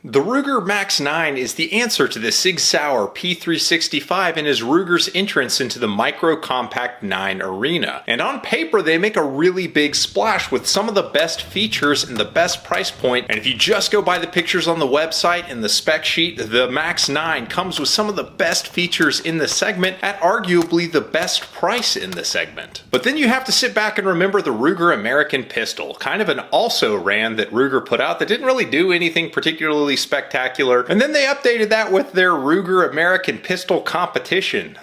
The Ruger Max-9 is the answer to the Sig Sauer P365 and is Ruger's entrance into the Microcompact 9 arena. And on paper, they make a really big splash with some of the best features and the best price point. And if you just go by the pictures on the website and the spec sheet, the Max-9 comes with some of the best features in the segment at arguably the best price in the segment. But then you have to sit back and remember the Ruger American pistol, kind of an also-ran that Ruger put out that didn't really do anything particularly spectacular. And then they updated that with their Ruger American Pistol Competition,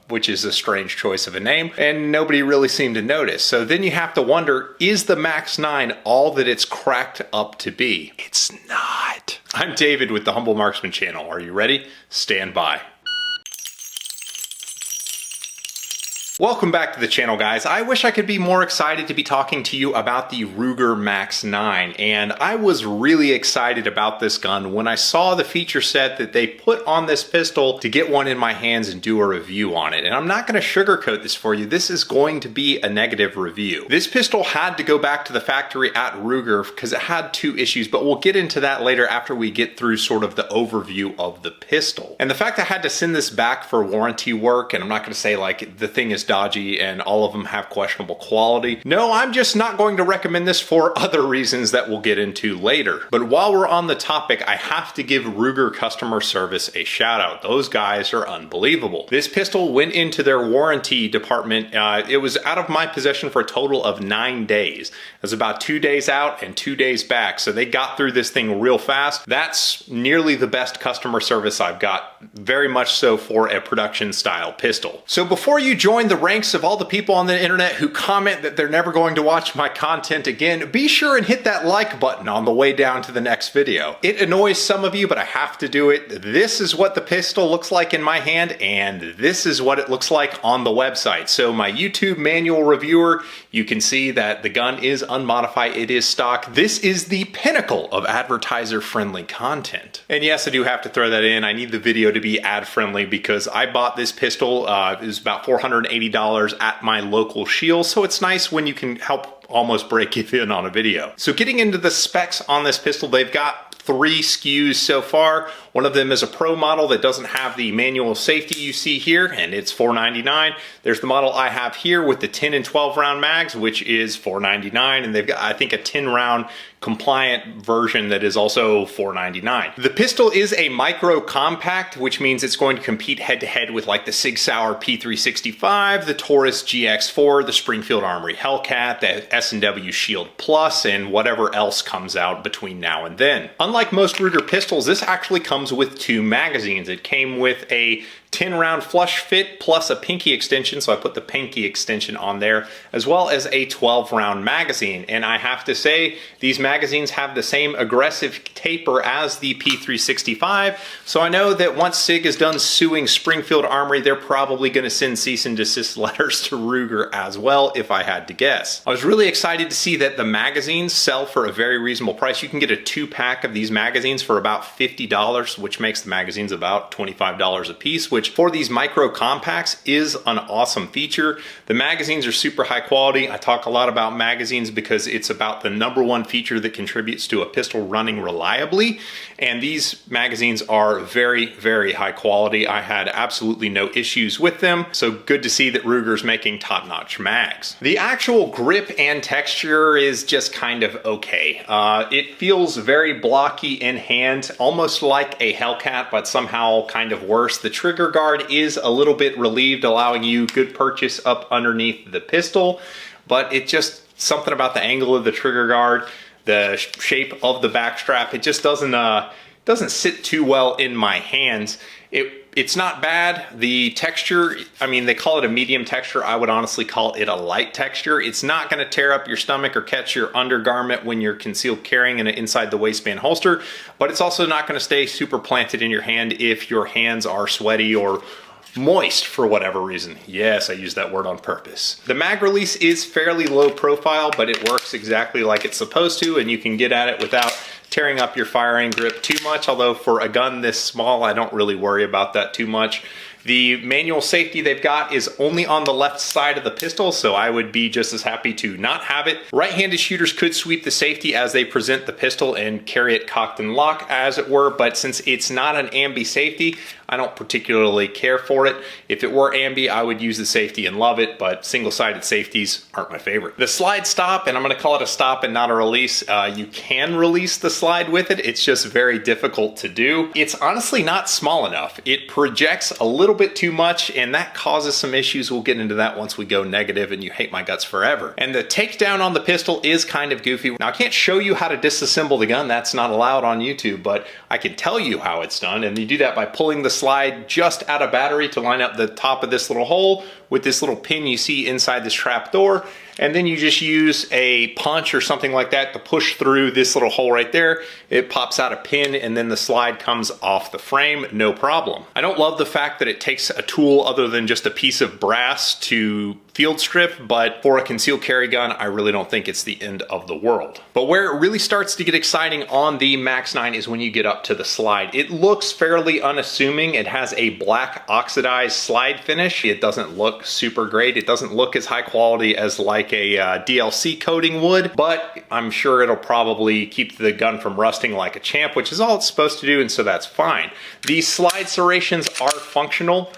which is a strange choice of a name, and nobody really seemed to notice. So then you have to wonder, is the Max-9 all that it's cracked up to be? It's not. I'm David with the Humble Marksman channel. Are you ready? Stand by. Welcome back to the channel, guys. I wish I could be more excited to be talking to you about the Ruger Max-9, and I was really excited about this gun when I saw the feature set that they put on this pistol to get one in my hands and do a review on it. And I'm not going to sugarcoat this for you. This is going to be a negative review. This pistol had to go back to the factory at Ruger because it had two issues, but we'll get into that later after we get through sort of the overview of the pistol. And the fact I had to send this back for warranty work, and I'm not going to say like the thing is dodgy and all of them have questionable quality. No, I'm just not going to recommend this for other reasons that we'll get into later. But while we're on the topic, I have to give Ruger customer service a shout out. Those guys are unbelievable. This pistol went into their warranty department. It was out of my possession for a total of 9 days. It was about 2 days out and 2 days back. So they got through this thing real fast. That's nearly the best customer service I've got, very much so for a production style pistol. So before you join the ranks of all the people on the internet who comment that they're never going to watch my content again, be sure and hit that like button on the way down to the next video. It annoys some of you, but I have to do it. This is what the pistol looks like in my hand, and this is what it looks like on the website. So my YouTube manual reviewer, you can see that the gun is unmodified, it is stock. This is the pinnacle of advertiser-friendly content. And yes, I do have to throw that in. I need the video to be ad-friendly because I bought this pistol, it was about $480 at my local Shield, so it's nice when you can help almost break even on a video. So getting into the specs on this pistol, they've got 3 SKUs so far. One of them is a Pro model that doesn't have the manual safety you see here, and it's $499. There's the model I have here with the 10 and 12 round mags, which is $499, and they've got, I think, a 10 round compliant version that is also $499. The pistol is a micro compact, which means it's going to compete head to head with like the Sig Sauer P365, the Taurus GX4, the Springfield Armory Hellcat, the S&W Shield Plus, and whatever else comes out between now and then. Unlike most Ruger pistols, this actually comes with 2 magazines. It came with a 10 round flush fit plus a pinky extension, so I put the pinky extension on there, as well as a 12 round magazine. And I have to say, these magazines have the same aggressive taper as the P365, so I know that once SIG is done suing Springfield Armory, they're probably going to send cease and desist letters to Ruger as well, if I had to guess. I was really excited to see that the magazines sell for a very reasonable price. You can get a 2-pack of these magazines for about $50, which makes the magazines about $25 a piece, which for these micro compacts is an awesome feature. The magazines are super high quality. I talk a lot about magazines because it's about the #1 feature that contributes to a pistol running reliably. And these magazines are very, very high quality. I had absolutely no issues with them. So good to see that Ruger's making top-notch mags. The actual grip and texture is just kind of okay. It feels very blocky in hand, almost like a Hellcat, but somehow kind of worse. The trigger guard is a little bit relieved, allowing you good purchase up underneath the pistol, but it just, something about the angle of the trigger guard, the shape of the back strap, it just doesn't sit too well in my hands. It's not bad. The texture, I mean, they call it a medium texture. I would honestly call it a light texture. It's not going to tear up your stomach or catch your undergarment when you're concealed carrying in an inside the waistband holster, but it's also not going to stay super planted in your hand if your hands are sweaty or moist for whatever reason. Yes, I used that word on purpose. The mag release is fairly low profile, but it works exactly like it's supposed to, and you can get at it without tearing up your firing grip too much, although for a gun this small, I don't really worry about that too much. The manual safety they've got is only on the left side of the pistol, so I would be just as happy to not have it. Right-handed shooters could sweep the safety as they present the pistol and carry it cocked and locked, as it were, but since it's not an ambi safety, I don't particularly care for it. If it were ambi, I would use the safety and love it, but single-sided safeties aren't my favorite. The slide stop, and I'm gonna call it a stop and not a release, you can release the slide with it, it's just very difficult to do. It's honestly not small enough. It projects a little bit too much, and that causes some issues. We'll get into that once we go negative and you hate my guts forever. And the takedown on the pistol is kind of goofy. Now, I can't show you how to disassemble the gun, that's not allowed on YouTube, but I can tell you how it's done, and you do that by pulling the slide just out of battery to line up the top of this little hole with this little pin you see inside this trap door, and then you just use a punch or something like that to push through this little hole right there. It pops out a pin and then the slide comes off the frame, no problem. I don't love the fact that it takes a tool other than just a piece of brass to field strip, but for a concealed carry gun, I really don't think it's the end of the world. But where it really starts to get exciting on the Max-9 is when you get up to the slide. It looks fairly unassuming. It has a black oxidized slide finish. It doesn't look super great. It doesn't look as high quality as like a DLC coating would, but I'm sure it'll probably keep the gun from rusting like a champ, which is all it's supposed to do, and so that's fine. These slide serrations are functional.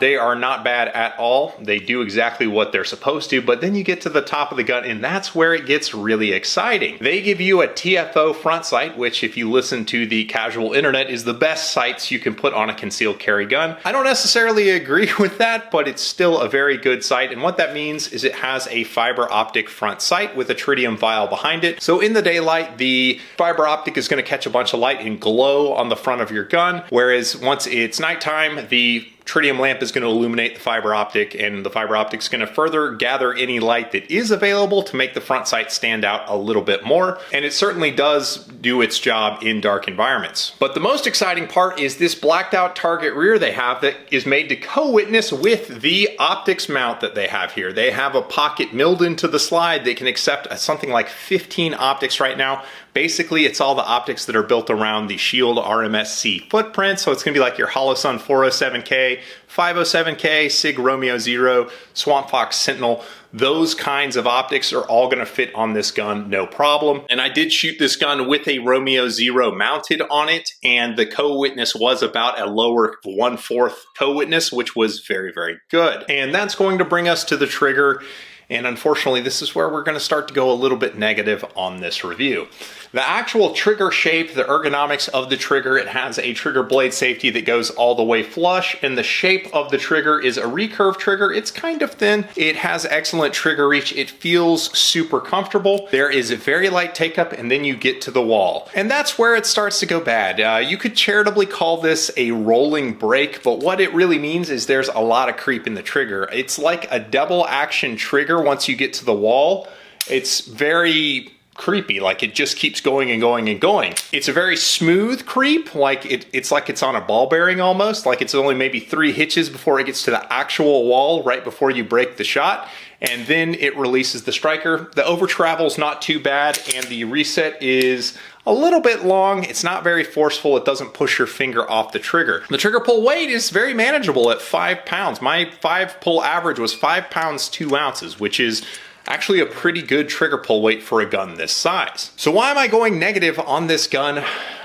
They are not bad at all. They do exactly what they're supposed to, but then you get to the top of the gun and that's where it gets really exciting. They give you a TFO front sight, which if you listen to the casual internet is the best sights you can put on a concealed carry gun. I don't necessarily agree with that, but it's still a very good sight, and what that means is it has a fiber optic front sight with a tritium vial behind it. So in the daylight, the fiber optic is going to catch a bunch of light and glow on the front of your gun, whereas once it's nighttime, the tritium lamp is going to illuminate the fiber optic, and the fiber optic is going to further gather any light that is available to make the front sight stand out a little bit more, and it certainly does do its job in dark environments. But the most exciting part is this blacked out target rear they have that is made to co-witness with the optics mount that they have here. They have a pocket milled into the slide that can accept something like 15 optics right now. Basically, it's all the optics that are built around the Shield RMSC footprint, so it's going to be like your Holosun 407K, 507K, SIG Romeo Zero, Swamp Fox Sentinel. Those kinds of optics are all going to fit on this gun, no problem. And I did shoot this gun with a Romeo Zero mounted on it, and the co-witness was about a lower 1/4 co-witness, which was very, very good. And that's going to bring us to the trigger. And unfortunately, this is where we're going to start to go a little bit negative on this review. The actual trigger shape, the ergonomics of the trigger, it has a trigger blade safety that goes all the way flush, and the shape of the trigger is a recurve trigger. It's kind of thin. It has excellent trigger reach. It feels super comfortable. There is a very light take up, and then you get to the wall. And that's where it starts to go bad. You could charitably call this a rolling brake, but what it really means is there's a lot of creep in the trigger. It's like a double action trigger once you get to the wall. It's very creepy, like it just keeps going and going and going. It's a very smooth creep, like it's like it's on a ball bearing almost, like it's only maybe 3 hitches before it gets to the actual wall right before you break the shot, and then it releases the striker. The over travel's not too bad, and the reset is a little bit long. It's not very forceful. It doesn't push your finger off the trigger. The trigger pull weight is very manageable at 5 pounds. My 5 pull average was 5 pounds 2 ounces, which is actually a pretty good trigger pull weight for a gun this size. So why am I going negative on this gun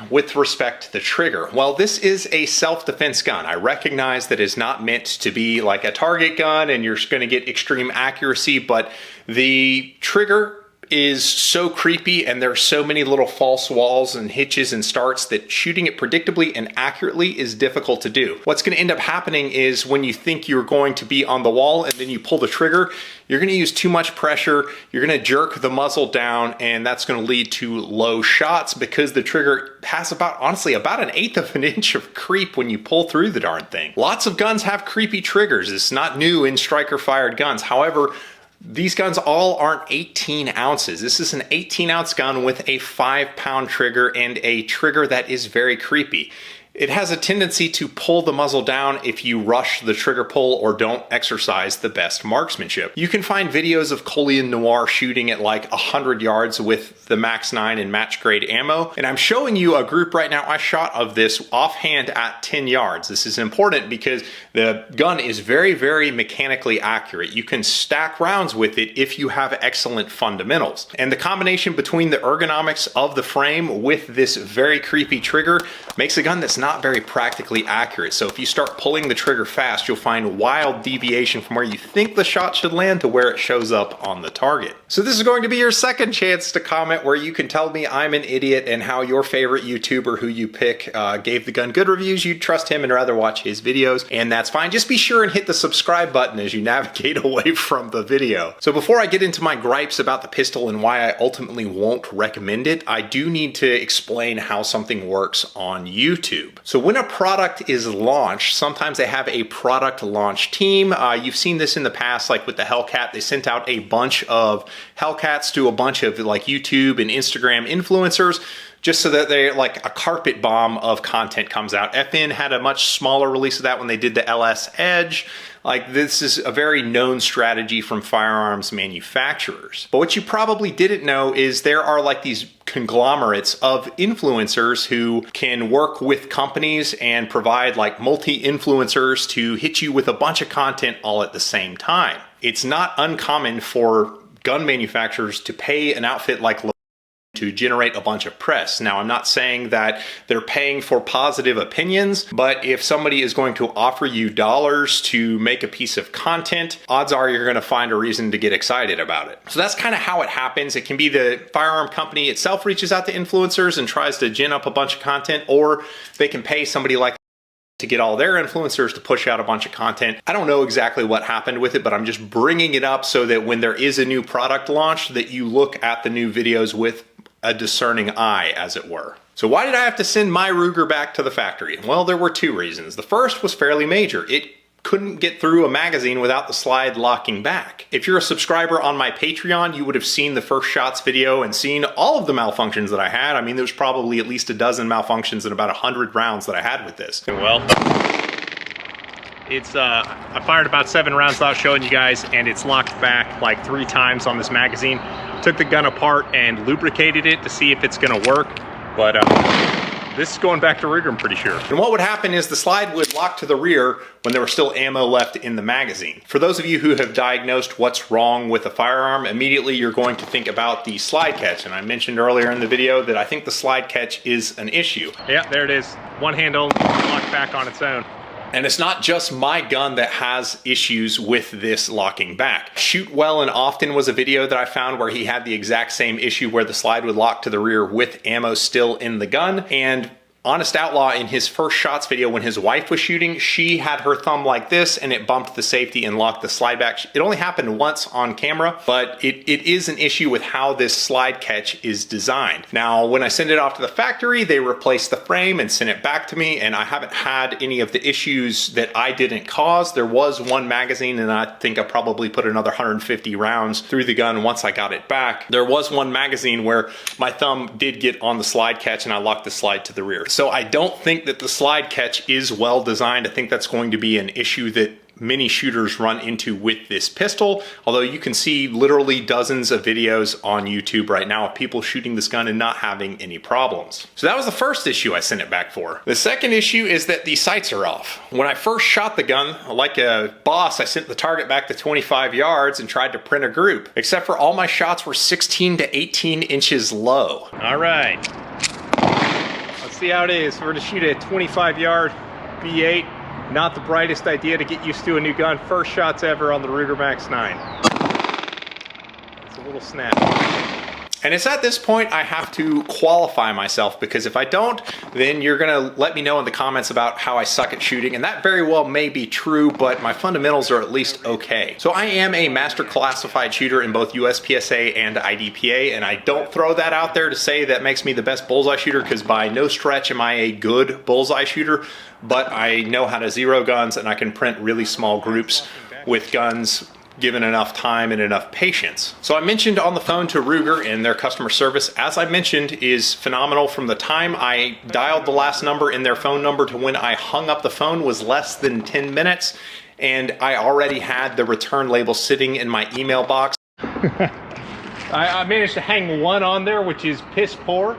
with respect to the trigger? Well, this is a self-defense gun. I recognize that it's not meant to be like a target gun and you're going to get extreme accuracy, but the trigger is so creepy and there are so many little false walls and hitches and starts that shooting it predictably and accurately is difficult to do. What's going to end up happening is when you think you're going to be on the wall and then you pull the trigger, you're going to use too much pressure, you're going to jerk the muzzle down, and that's going to lead to low shots because the trigger has honestly about 1/8 of an inch of creep when you pull through the darn thing. Lots of guns have creepy triggers. It's not new in striker fired guns. However, these guns all aren't 18 ounces. This is an 18-ounce gun with a 5-pound trigger and a trigger that is very creepy. It has a tendency to pull the muzzle down if you rush the trigger pull or don't exercise the best marksmanship. You can find videos of Colian Noir shooting at like 100 yards with the Max-9 and match grade ammo, and I'm showing you a group right now I shot of this offhand at 10 yards. This is important because the gun is very, very mechanically accurate. You can stack rounds with it if you have excellent fundamentals. And the combination between the ergonomics of the frame with this very creepy trigger makes a gun that's not very practically accurate. So if you start pulling the trigger fast, you'll find wild deviation from where you think the shot should land to where it shows up on the target. So this is going to be your second chance to comment where you can tell me I'm an idiot and how your favorite YouTuber who you pick gave the gun good reviews. You'd trust him and rather watch his videos, and that's fine. Just be sure and hit the subscribe button as you navigate away from the video. So before I get into my gripes about the pistol and why I ultimately won't recommend it, I do need to explain how something works on YouTube. So when a product is launched, sometimes they have a product launch team. You've seen this in the past, like with the Hellcat. They sent out a bunch of Hellcats to a bunch of like YouTube and Instagram influencers, just so that they're like a carpet bomb of content comes out. FN had a much smaller release of that when they did the LS Edge. Like, this is a very known strategy from firearms manufacturers. But what you probably didn't know is there are like these conglomerates of influencers who can work with companies and provide like multi-influencers to hit you with a bunch of content all at the same time. It's not uncommon for gun manufacturers to pay an outfit like to generate a bunch of press. Now, I'm not saying that they're paying for positive opinions, but if somebody is going to offer you dollars to make a piece of content, odds are you're going to find a reason to get excited about it. So that's kind of how it happens. It can be the firearm company itself reaches out to influencers and tries to gin up a bunch of content, or they can pay somebody like to get all their influencers to push out a bunch of content. I don't know exactly what happened with it, but I'm just bringing it up so that when there is a new product launched, that you look at the new videos with a discerning eye, as it were. So why did I have to send my Ruger back to the factory? Well, there were two reasons. The first was fairly major. It couldn't get through a magazine without the slide locking back. If you're a subscriber on my Patreon, you would have seen the first shots video and seen all of the malfunctions that I had. I mean, there's probably at least a dozen malfunctions in about 100 rounds that I had with this. Well, it's I fired about 7 rounds without showing you guys, and it's locked back like 3 times on this magazine. Took the gun apart and lubricated it to see if it's gonna work, but this is going back to Ruger, I'm pretty sure. And what would happen is the slide would lock to the rear when there was still ammo left in the magazine. For those of you who have diagnosed what's wrong with a firearm, immediately you're going to think about the slide catch. And I mentioned earlier in the video that I think the slide catch is an issue. Yeah, there it is. One hand only, locked back on its own. And it's not just my gun that has issues with this locking back. Shoot Well and Often was a video that I found where he had the exact same issue where the slide would lock to the rear with ammo still in the gun. And Honest Outlaw, in his first shots video when his wife was shooting, she had her thumb like this and it bumped the safety and locked the slide back. It only happened once on camera, but it is an issue with how this slide catch is designed. Now, when I send it off to the factory, they replace the frame and send it back to me, and I haven't had any of the issues that I didn't cause. There was one magazine, and I think I probably put another 150 rounds through the gun once I got it back. There was one magazine where my thumb did get on the slide catch and I locked the slide to the rear. So I don't think that the slide catch is well designed. I think that's going to be an issue that many shooters run into with this pistol, although you can see literally dozens of videos on YouTube right now of people shooting this gun and not having any problems. So that was the first issue I sent it back for. The second issue is that the sights are off. When I first shot the gun, like a boss, I sent the target back to 25 yards and tried to print a group, except for all my shots were 16 to 18 inches low. All right. Let's see how it is. We're gonna shoot a 25-yard B8. Not the brightest idea to get used to a new gun. First shots ever on the Ruger Max-9. It's a little snap. And it's at this point I have to qualify myself, because if I don't, then you're gonna let me know in the comments about how I suck at shooting, and that very well may be true, but my fundamentals are at least okay. So I am a master classified shooter in both USPSA and IDPA, and I don't throw that out there to say that makes me the best bullseye shooter, because by no stretch am I a good bullseye shooter, but I know how to zero guns and I can print really small groups with guns given enough time and enough patience. So I mentioned on the phone to Ruger, and their customer service, as I mentioned, is phenomenal. From the time I dialed the last number in their phone number to when I hung up the phone was less than 10 minutes, and I already had the return label sitting in my email box. I managed to hang one on there, which is piss poor.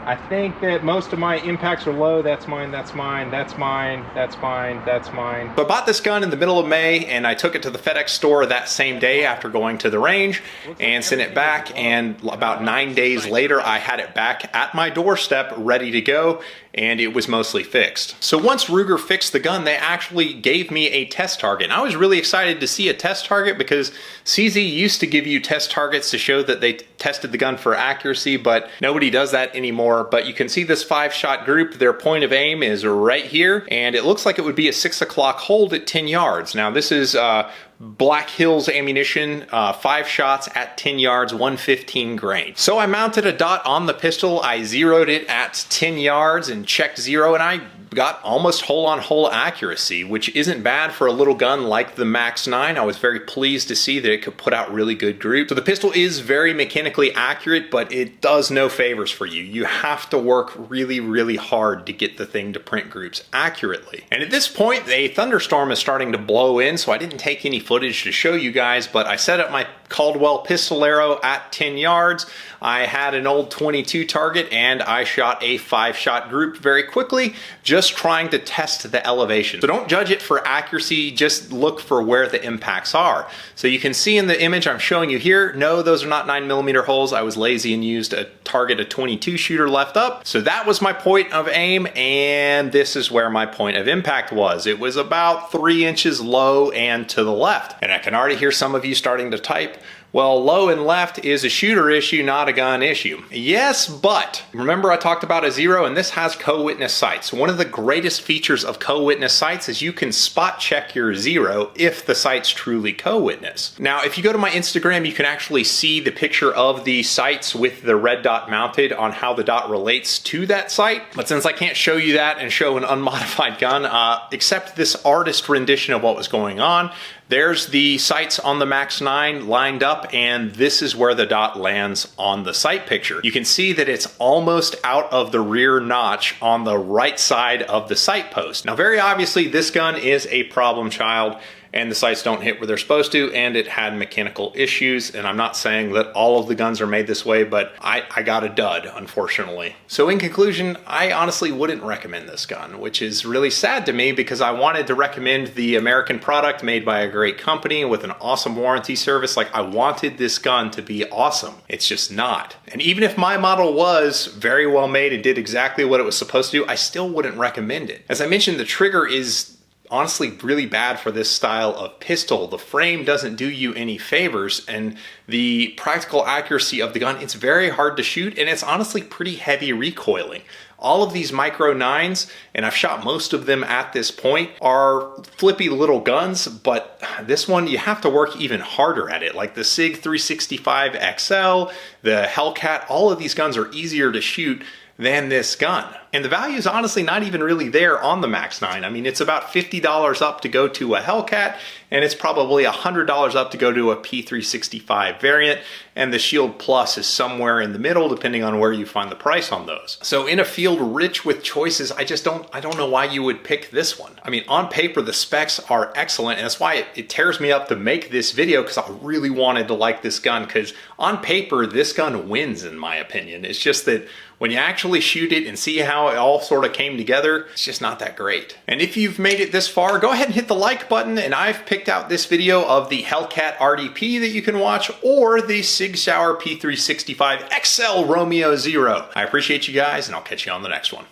I think that most of my impacts are low. That's mine, that's mine, that's mine, that's mine, that's mine. So I bought this gun in the middle of May, and I took it to the FedEx store that same day after going to the range and sent it back, and about 9 days later I had it back at my doorstep ready to go, and it was mostly fixed. So once Ruger fixed the gun, they actually gave me a test target. And I was really excited to see a test target because CZ used to give you test targets to show that they tested the gun for accuracy, but nobody does that anymore. But you can see this 5-shot group, their point of aim is right here, and it looks like it would be a 6 o'clock hold at 10 yards. Now this is Black Hills ammunition, 5 shots at 10 yards, 115 grain. So I mounted a dot on the pistol, I zeroed it at 10 yards and checked zero, and I got almost hole-on-hole accuracy, which isn't bad for a little gun like the Max-9. I was very pleased to see that it could put out really good group. So the pistol is very mechanically accurate, but it does no favors for you. You have to work really, really hard to get the thing to print groups accurately. And at this point, a thunderstorm is starting to blow in, so I didn't take any footage to show you guys, but I set up my Caldwell pistol arrow at 10 yards. I had an old 22 target, and I shot a 5-shot group very quickly, just trying to test the elevation. So don't judge it for accuracy, just look for where the impacts are. So you can see in the image I'm showing you here, no, those are not 9mm holes. I was lazy and used a 22 shooter left up. So that was my point of aim, and this is where my point of impact was. It was about 3 inches low and to the left. And I can already hear some of you starting to type, well, low and left is a shooter issue, not a gun issue. Yes, but remember I talked about a zero, and this has co-witness sights. One of the greatest features of co-witness sights is you can spot check your zero if the sight's truly co-witness. Now, if you go to my Instagram, you can actually see the picture of the sights with the red dot mounted on how the dot relates to that sight. But since I can't show you that and show an unmodified gun, except this artist rendition of what was going on, there's the sights on the Max-9 lined up, and this is where the dot lands on the sight picture. You can see that it's almost out of the rear notch on the right side of the sight post. Now, very obviously, this gun is a problem child, and the sights don't hit where they're supposed to, and it had mechanical issues. And I'm not saying that all of the guns are made this way, but I got a dud, unfortunately. So in conclusion, I honestly wouldn't recommend this gun, which is really sad to me because I wanted to recommend the American product made by a great company with an awesome warranty service. Like, I wanted this gun to be awesome. It's just not. And even if my model was very well made and did exactly what it was supposed to do, I still wouldn't recommend it. As I mentioned, the trigger is honestly really bad for this style of pistol. The frame doesn't do you any favors, and the practical accuracy of the gun, it's very hard to shoot, and it's honestly pretty heavy recoiling. All of these Micro-9s, and I've shot most of them at this point, are flippy little guns, but this one, you have to work even harder at it. Like the SIG 365 XL, the Hellcat, all of these guns are easier to shoot than this gun. And the value is honestly not even really there on the Max-9. I mean, it's about $50 up to go to a Hellcat, and it's probably $100 up to go to a P365 variant, and the Shield Plus is somewhere in the middle, depending on where you find the price on those. So in a field rich with choices, I don't know why you would pick this one. I mean, on paper, the specs are excellent, and that's why it tears me up to make this video, because I really wanted to like this gun, because on paper, this gun wins, in my opinion. It's just that when you actually shoot it and see how it all sort of came together, it's just not that great. And if you've made it this far, go ahead and hit the like button, and I've picked out this video of the Hellcat RDP that you can watch, or the Sig Sauer P365 XL Romeo Zero. I appreciate you guys, and I'll catch you on the next one.